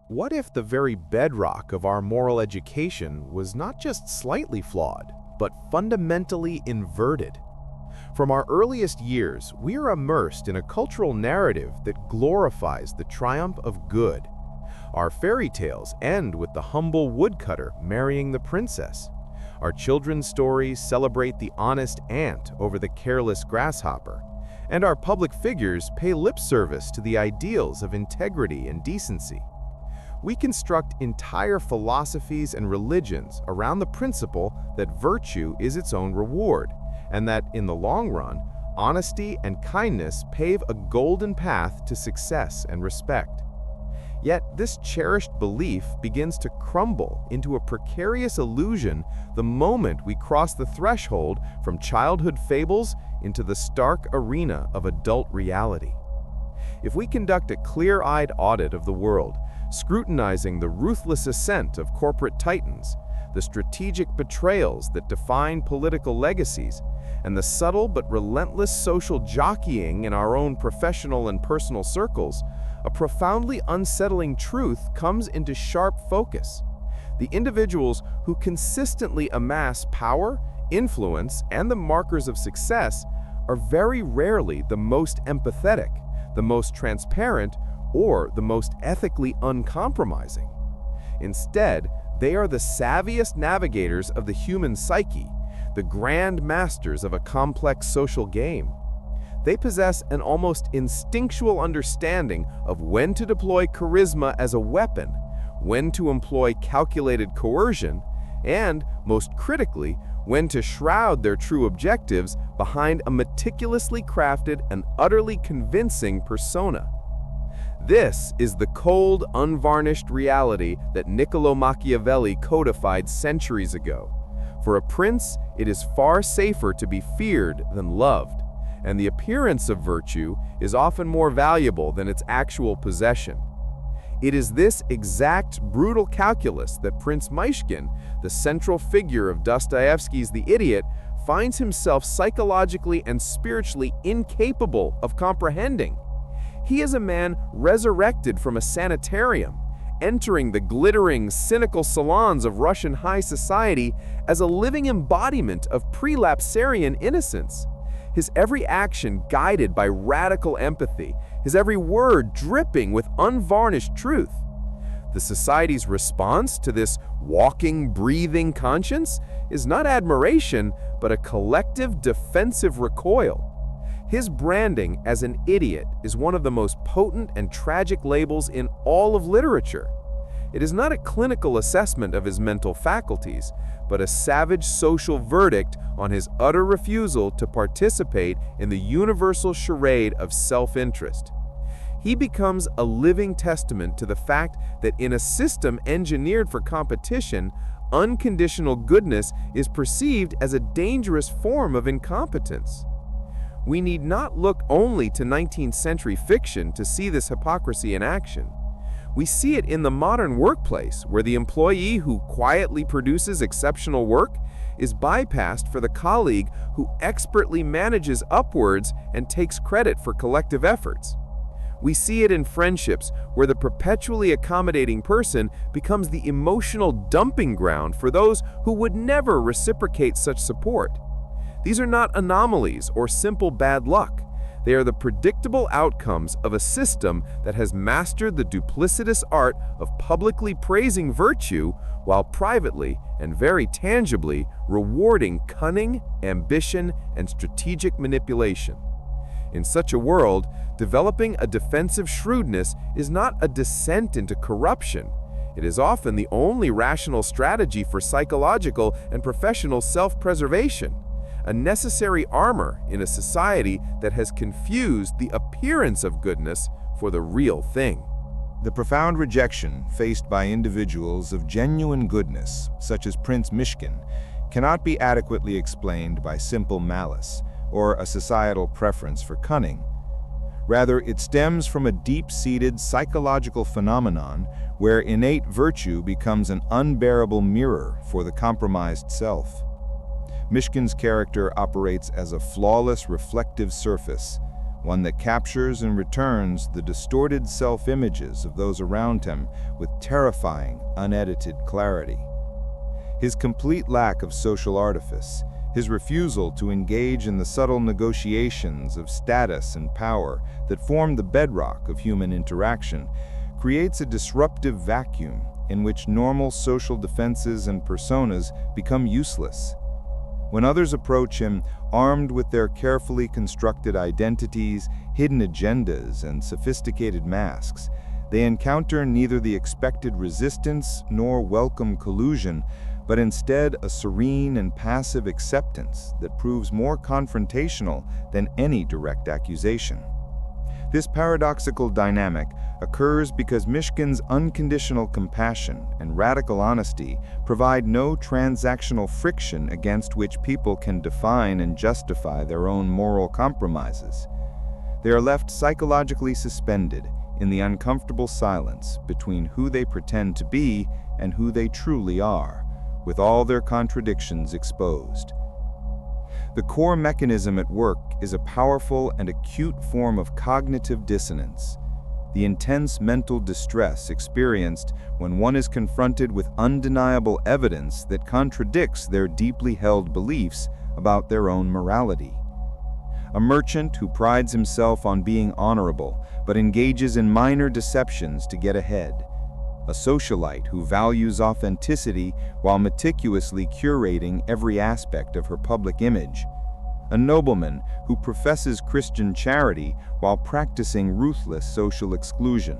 What if the very bedrock of our moral education was not just slightly flawed, but fundamentally inverted? From our earliest years, we are immersed in a cultural narrative that glorifies the triumph of good. Our fairy tales end with the humble woodcutter marrying the princess. Our children's stories celebrate the honest ant over the careless grasshopper. And our public figures pay lip service to the ideals of integrity and decency. We construct entire philosophies and religions around the principle that virtue is its own reward, and that, in the long run, honesty and kindness pave a golden path to success and respect. Yet this cherished belief begins to crumble into a precarious illusion the moment we cross the threshold from childhood fables into the stark arena of adult reality. If we conduct a clear-eyed audit of the world, scrutinizing the ruthless ascent of corporate titans, the strategic betrayals that define political legacies, and the subtle but relentless social jockeying in our own professional and personal circles, a profoundly unsettling truth comes into sharp focus. The individuals who consistently amass power, influence, and the markers of success are very rarely the most empathetic, the most transparent, or the most ethically uncompromising. Instead, they are the savviest navigators of the human psyche, the grand masters of a complex social game. They possess an almost instinctual understanding of when to deploy charisma as a weapon, when to employ calculated coercion, and, most critically, when to shroud their true objectives behind a meticulously crafted and utterly convincing persona. This is the cold, unvarnished reality that Niccolo Machiavelli codified centuries ago. For a prince, it is far safer to be feared than loved, and the appearance of virtue is often more valuable than its actual possession. It is this exact brutal calculus that Prince Myshkin, the central figure of Dostoevsky's The Idiot, finds himself psychologically and spiritually incapable of comprehending. He is a man resurrected from a sanitarium, entering the glittering, cynical salons of Russian high society as a living embodiment of prelapsarian innocence. His every action guided by radical empathy, his every word dripping with unvarnished truth. The society's response to this walking, breathing conscience is not admiration, but a collective defensive recoil. His branding as an idiot is one of the most potent and tragic labels in all of literature. It is not a clinical assessment of his mental faculties, but a savage social verdict on his utter refusal to participate in the universal charade of self-interest. He becomes a living testament to the fact that in a system engineered for competition, unconditional goodness is perceived as a dangerous form of incompetence. We need not look only to 19th century fiction to see this hypocrisy in action. We see it in the modern workplace, where the employee who quietly produces exceptional work is bypassed for the colleague who expertly manages upwards and takes credit for collective efforts. We see it in friendships, where the perpetually accommodating person becomes the emotional dumping ground for those who would never reciprocate such support. These are not anomalies or simple bad luck. They are the predictable outcomes of a system that has mastered the duplicitous art of publicly praising virtue while privately and very tangibly rewarding cunning, ambition, and strategic manipulation. In such a world, developing a defensive shrewdness is not a descent into corruption. It is often the only rational strategy for psychological and professional self-preservation, a necessary armor in a society that has confused the appearance of goodness for the real thing. The profound rejection faced by individuals of genuine goodness, such as Prince Myshkin, cannot be adequately explained by simple malice or a societal preference for cunning. Rather, it stems from a deep-seated psychological phenomenon where innate virtue becomes an unbearable mirror for the compromised self. Myshkin's character operates as a flawless reflective surface, one that captures and returns the distorted self-images of those around him with terrifying, unedited clarity. His complete lack of social artifice, his refusal to engage in the subtle negotiations of status and power that form the bedrock of human interaction, creates a disruptive vacuum in which normal social defenses and personas become useless. When others approach him, armed with their carefully constructed identities, hidden agendas, and sophisticated masks, they encounter neither the expected resistance nor welcome collusion, but instead a serene and passive acceptance that proves more confrontational than any direct accusation. This paradoxical dynamic occurs because Myshkin's unconditional compassion and radical honesty provide no transactional friction against which people can define and justify their own moral compromises. They are left psychologically suspended in the uncomfortable silence between who they pretend to be and who they truly are, with all their contradictions exposed. The core mechanism at work is a powerful and acute form of cognitive dissonance, the intense mental distress experienced when one is confronted with undeniable evidence that contradicts their deeply held beliefs about their own morality. A merchant who prides himself on being honorable but engages in minor deceptions to get ahead. A socialite who values authenticity while meticulously curating every aspect of her public image. A nobleman who professes Christian charity while practicing ruthless social exclusion.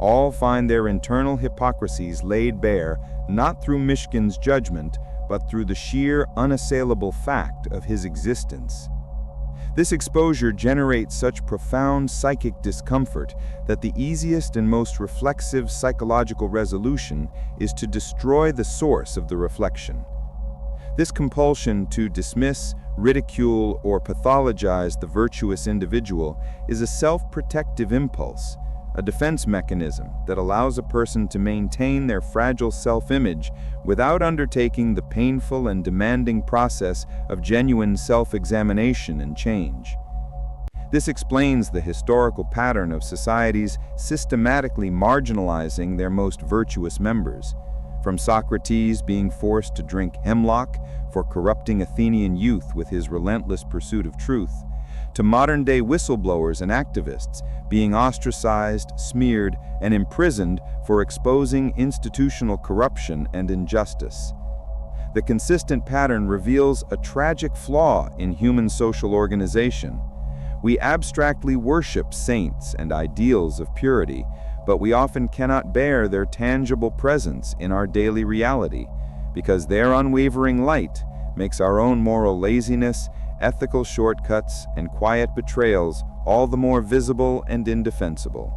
All find their internal hypocrisies laid bare not through Myshkin's judgment, but through the sheer, unassailable fact of his existence. This exposure generates such profound psychic discomfort that the easiest and most reflexive psychological resolution is to destroy the source of the reflection. This compulsion to dismiss, ridicule, or pathologize the virtuous individual is a self-protective impulse, a defense mechanism that allows a person to maintain their fragile self-image without undertaking the painful and demanding process of genuine self-examination and change. This explains the historical pattern of societies systematically marginalizing their most virtuous members, from Socrates being forced to drink hemlock for corrupting Athenian youth with his relentless pursuit of truth, to modern-day whistleblowers and activists being ostracized, smeared, and imprisoned for exposing institutional corruption and injustice. The consistent pattern reveals a tragic flaw in human social organization. We abstractly worship saints and ideals of purity, but we often cannot bear their tangible presence in our daily reality, because their unwavering light makes our own moral laziness, ethical shortcuts, and quiet betrayals all the more visible and indefensible.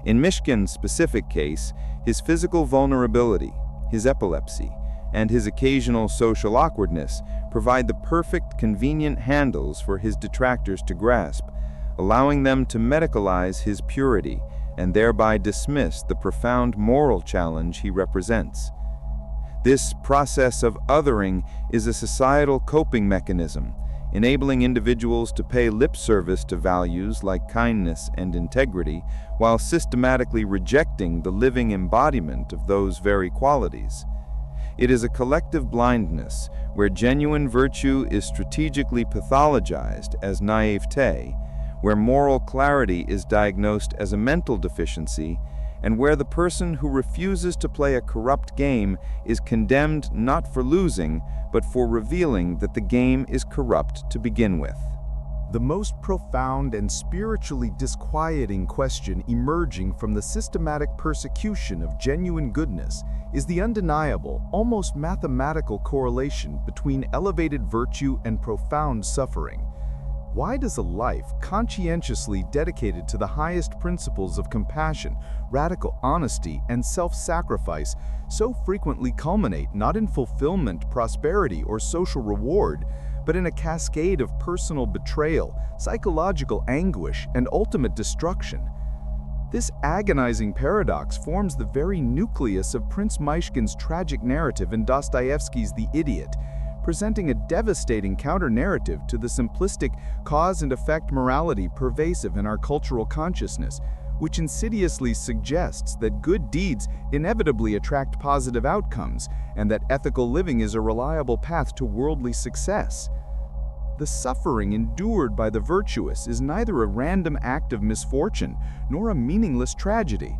In Myshkin's specific case, his physical vulnerability, his epilepsy, and his occasional social awkwardness provide the perfect, convenient handles for his detractors to grasp, allowing them to medicalize his purity and thereby dismiss the profound moral challenge he represents. This process of othering is a societal coping mechanism, enabling individuals to pay lip service to values like kindness and integrity while systematically rejecting the living embodiment of those very qualities. It is a collective blindness where genuine virtue is strategically pathologized as naivete, where moral clarity is diagnosed as a mental deficiency, and where the person who refuses to play a corrupt game is condemned not for losing, but for revealing that the game is corrupt to begin with. The most profound and spiritually disquieting question emerging from the systematic persecution of genuine goodness is the undeniable, almost mathematical correlation between elevated virtue and profound suffering. Why does a life conscientiously dedicated to the highest principles of compassion, radical honesty, and self-sacrifice so frequently culminate not in fulfillment, prosperity, or social reward, but in a cascade of personal betrayal, psychological anguish, and ultimate destruction? This agonizing paradox forms the very nucleus of Prince Myshkin's tragic narrative in Dostoevsky's The Idiot, presenting a devastating counter-narrative to the simplistic cause-and-effect morality pervasive in our cultural consciousness, which insidiously suggests that good deeds inevitably attract positive outcomes and that ethical living is a reliable path to worldly success. The suffering endured by the virtuous is neither a random act of misfortune nor a meaningless tragedy.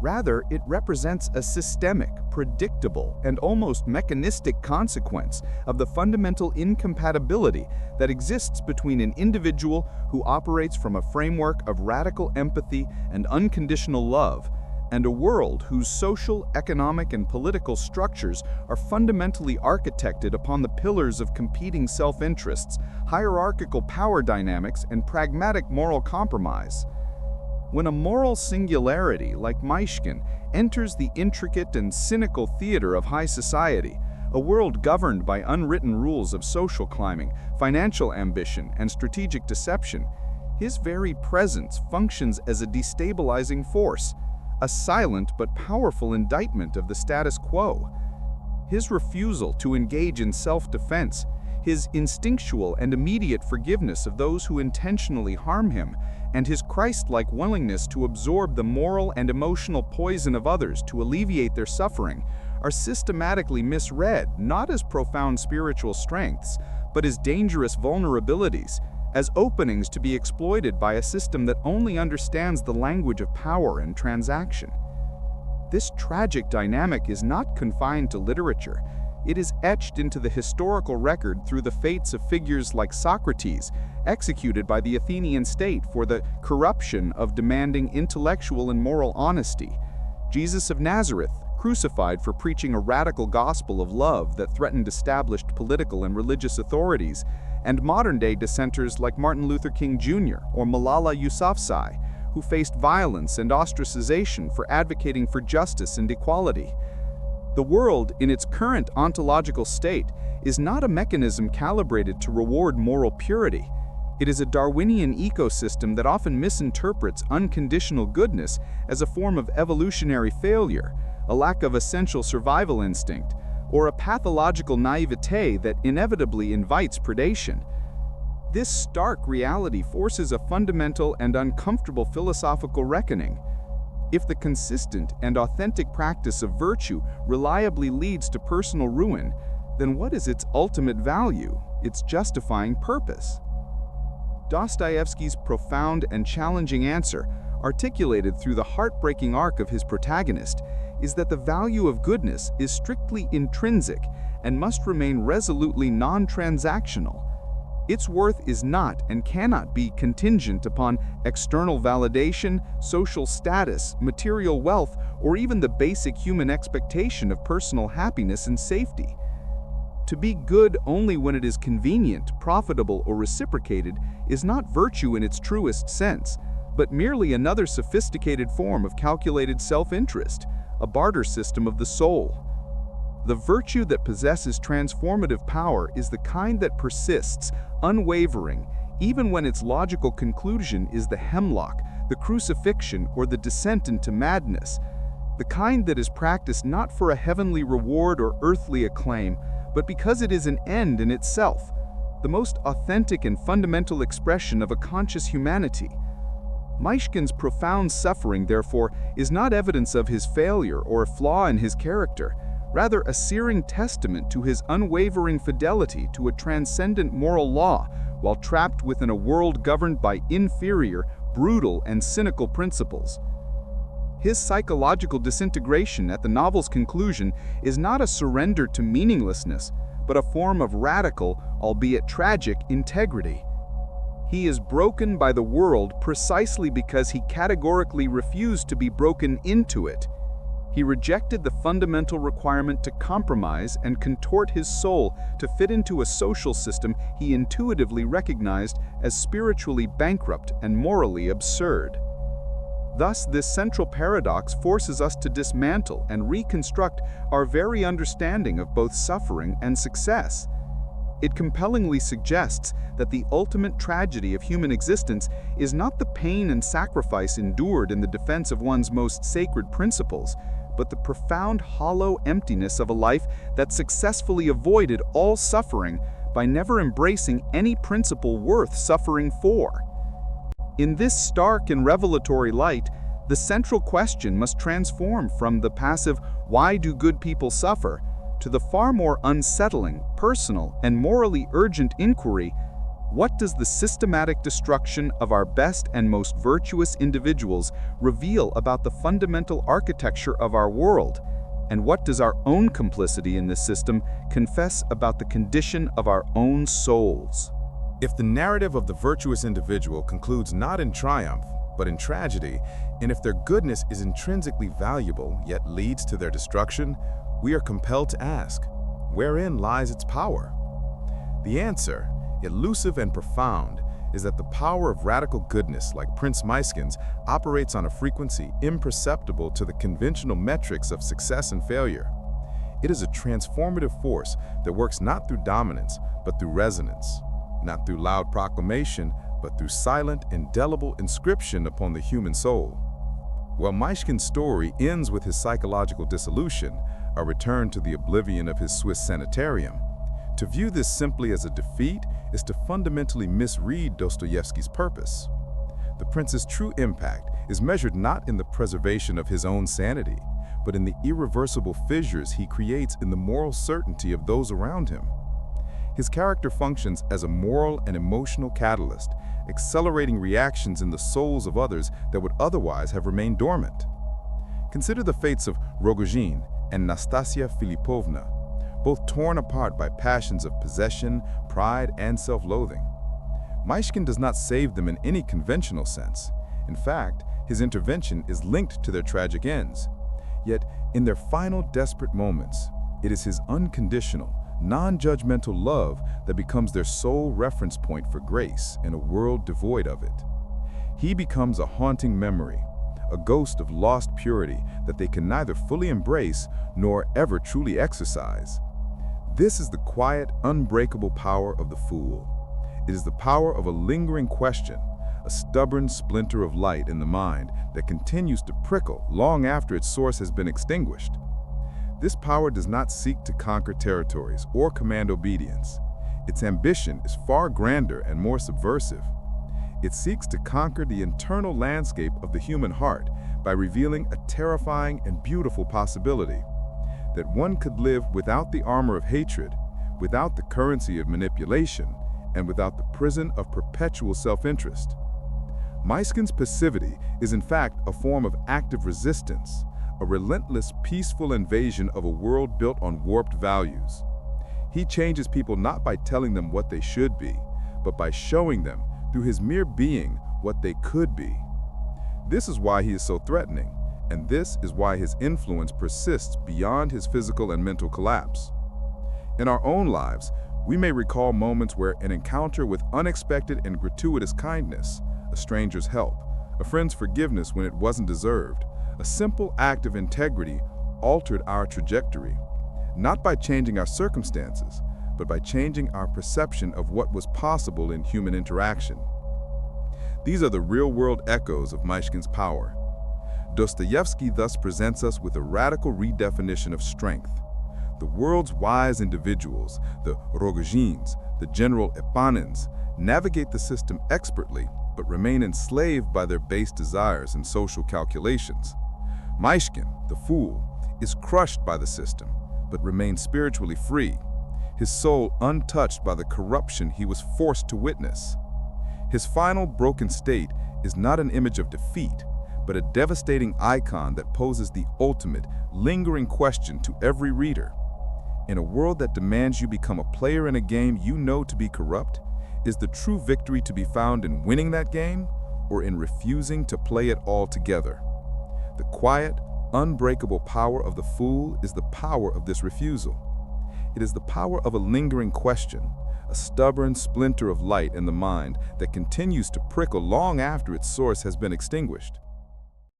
Rather, it represents a systemic, predictable, and almost mechanistic consequence of the fundamental incompatibility that exists between an individual who operates from a framework of radical empathy and unconditional love, and a world whose social, economic, and political structures are fundamentally architected upon the pillars of competing self-interests, hierarchical power dynamics, and pragmatic moral compromise. When a moral singularity like Myshkin enters the intricate and cynical theater of high society, a world governed by unwritten rules of social climbing, financial ambition, and strategic deception, his very presence functions as a destabilizing force, a silent but powerful indictment of the status quo. His refusal to engage in self-defense, his instinctual and immediate forgiveness of those who intentionally harm him, and his Christ-like willingness to absorb the moral and emotional poison of others to alleviate their suffering are systematically misread not as profound spiritual strengths, but as dangerous vulnerabilities, as openings to be exploited by a system that only understands the language of power and transaction. This tragic dynamic is not confined to literature. It is etched into the historical record through the fates of figures like Socrates, executed by the Athenian state for the corruption of demanding intellectual and moral honesty, Jesus of Nazareth, crucified for preaching a radical gospel of love that threatened established political and religious authorities, and modern-day dissenters like Martin Luther King Jr. or Malala Yousafzai, who faced violence and ostracization for advocating for justice and equality. The world, in its current ontological state, is not a mechanism calibrated to reward moral purity. It is a Darwinian ecosystem that often misinterprets unconditional goodness as a form of evolutionary failure, a lack of essential survival instinct, or a pathological naivete that inevitably invites predation. This stark reality forces a fundamental and uncomfortable philosophical reckoning. If the consistent and authentic practice of virtue reliably leads to personal ruin, then what is its ultimate value, its justifying purpose? Dostoevsky's profound and challenging answer, articulated through the heartbreaking arc of his protagonist, is that the value of goodness is strictly intrinsic and must remain resolutely non-transactional. Its worth is not and cannot be contingent upon external validation, social status, material wealth, or even the basic human expectation of personal happiness and safety. To be good only when it is convenient, profitable, or reciprocated is not virtue in its truest sense, but merely another sophisticated form of calculated self-interest, a barter system of the soul. The virtue that possesses transformative power is the kind that persists, unwavering, even when its logical conclusion is the hemlock, the crucifixion, or the descent into madness. The kind that is practiced not for a heavenly reward or earthly acclaim, but because it is an end in itself, the most authentic and fundamental expression of a conscious humanity. Myshkin's profound suffering, therefore, is not evidence of his failure or a flaw in his character, rather a searing testament to his unwavering fidelity to a transcendent moral law while trapped within a world governed by inferior, brutal, and cynical principles. His psychological disintegration at the novel's conclusion is not a surrender to meaninglessness, but a form of radical, albeit tragic, integrity. He is broken by the world precisely because he categorically refused to be broken into it. He rejected the fundamental requirement to compromise and contort his soul to fit into a social system he intuitively recognized as spiritually bankrupt and morally absurd. Thus, this central paradox forces us to dismantle and reconstruct our very understanding of both suffering and success. It compellingly suggests that the ultimate tragedy of human existence is not the pain and sacrifice endured in the defense of one's most sacred principles, but the profound hollow emptiness of a life that successfully avoided all suffering by never embracing any principle worth suffering for. In this stark and revelatory light, the central question must transform from the passive "why do good people suffer?" to the far more unsettling, personal, and morally urgent inquiry, what does the systematic destruction of our best and most virtuous individuals reveal about the fundamental architecture of our world? And what does our own complicity in this system confess about the condition of our own souls? If the narrative of the virtuous individual concludes not in triumph, but in tragedy, and if their goodness is intrinsically valuable yet leads to their destruction, we are compelled to ask, wherein lies its power? The answer, elusive and profound, is that the power of radical goodness, like Prince Myshkin's, operates on a frequency imperceptible to the conventional metrics of success and failure. It is a transformative force that works not through dominance, but through resonance, not through loud proclamation, but through silent, indelible inscription upon the human soul. While Myshkin's story ends with his psychological dissolution, a return to the oblivion of his Swiss sanitarium, to view this simply as a defeat is to fundamentally misread Dostoevsky's purpose. The prince's true impact is measured not in the preservation of his own sanity, but in the irreversible fissures he creates in the moral certainty of those around him. His character functions as a moral and emotional catalyst, accelerating reactions in the souls of others that would otherwise have remained dormant. Consider the fates of Rogojin and Nastasia Filipovna, both torn apart by passions of possession, pride, and self-loathing. Myshkin does not save them in any conventional sense. In fact, his intervention is linked to their tragic ends. Yet, in their final desperate moments, it is his unconditional, non-judgmental love that becomes their sole reference point for grace in a world devoid of it. He becomes a haunting memory, a ghost of lost purity that they can neither fully embrace nor ever truly exercise. This is the quiet, unbreakable power of the fool. It is the power of a lingering question, a stubborn splinter of light in the mind that continues to prickle long after its source has been extinguished. This power does not seek to conquer territories or command obedience. Its ambition is far grander and more subversive. It seeks to conquer the internal landscape of the human heart by revealing a terrifying and beautiful possibility, that one could live without the armor of hatred, without the currency of manipulation, and without the prison of perpetual self-interest. Myshkin's passivity is in fact a form of active resistance, a relentless, peaceful invasion of a world built on warped values. He changes people not by telling them what they should be, but by showing them, through his mere being, what they could be. This is why he is so threatening, and this is why his influence persists beyond his physical and mental collapse. In our own lives, we may recall moments where an encounter with unexpected and gratuitous kindness, a stranger's help, a friend's forgiveness when it wasn't deserved, a simple act of integrity altered our trajectory, not by changing our circumstances, but by changing our perception of what was possible in human interaction. These are the real-world echoes of Myshkin's power. Dostoevsky thus presents us with a radical redefinition of strength. The world's wise individuals, the Rogojins, the General Epanins, navigate the system expertly, but remain enslaved by their base desires and social calculations. Myshkin, the fool, is crushed by the system, but remains spiritually free, his soul untouched by the corruption he was forced to witness. His final broken state is not an image of defeat, but a devastating icon that poses the ultimate, lingering question to every reader. In a world that demands you become a player in a game you know to be corrupt, is the true victory to be found in winning that game or in refusing to play it altogether? The quiet, unbreakable power of the fool is the power of this refusal. It is the power of a lingering question, a stubborn splinter of light in the mind that continues to prickle long after its source has been extinguished.